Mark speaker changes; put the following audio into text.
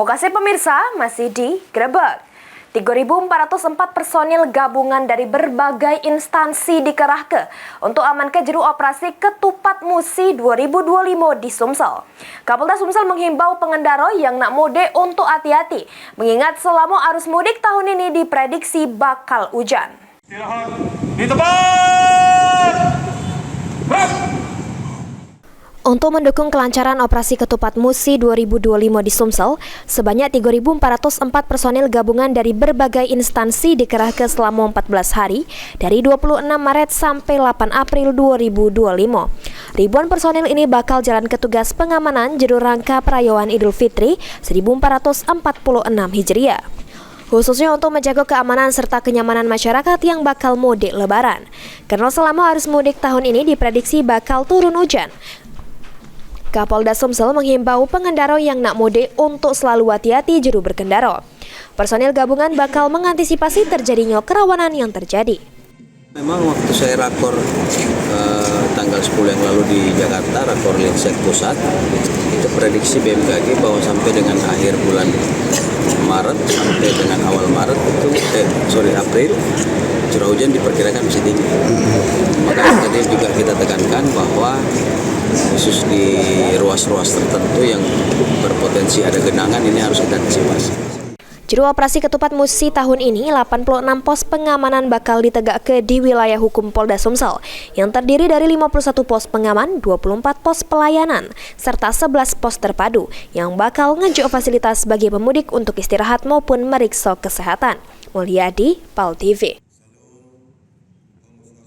Speaker 1: Mokase pemirsa masih digrebek. 3.404 personil gabungan dari berbagai instansi dikerahkan untuk amankan juru operasi Ketupat Musi 2025 di Sumsel. Kapolda Sumsel menghimbau pengendara yang nak mudik untuk hati-hati, mengingat selama arus mudik tahun ini diprediksi bakal hujan.
Speaker 2: Istirahat di tempat.
Speaker 1: Untuk mendukung kelancaran operasi Ketupat Musi 2025 di Sumsel, sebanyak 3.404 personil gabungan dari berbagai instansi dikerahkan selama 14 hari dari 26 Maret sampai 8 April 2025. Ribuan personil ini bakal jalan ke tugas pengamanan juru rangka perayaan Idul Fitri 1446 Hijriah. Khususnya untuk menjaga keamanan serta kenyamanan masyarakat yang bakal mudik lebaran. Karena selama arus mudik tahun ini diprediksi bakal turun hujan. Kapolda Sumsel menghimbau pengendara yang nak mudik untuk selalu hati-hati juru berkendara. Personil gabungan bakal mengantisipasi terjadinya kerawanan yang terjadi.
Speaker 3: Memang waktu saya rakor tanggal 10 yang lalu di Jakarta, rakor Linsek Pusat, itu prediksi BMKG bahwa sampai dengan akhir bulan Maret sampai dengan awal Maret itu April curah hujan diperkirakan masih tinggi. Maka tadi juga kita tekankan bahwa khusus di ruas-ruas tertentu yang berpotensi ada genangan ini harus kita antisipasi.
Speaker 1: Juru operasi Ketupat Musi tahun ini 86 pos pengamanan bakal ditegakkan di wilayah hukum Polda Sumsel yang terdiri dari 51 pos pengaman, 24 pos pelayanan, serta 11 pos terpadu yang bakal ngejuk fasilitas bagi pemudik untuk istirahat maupun meriksa kesehatan. Mulyadi, PAL TV.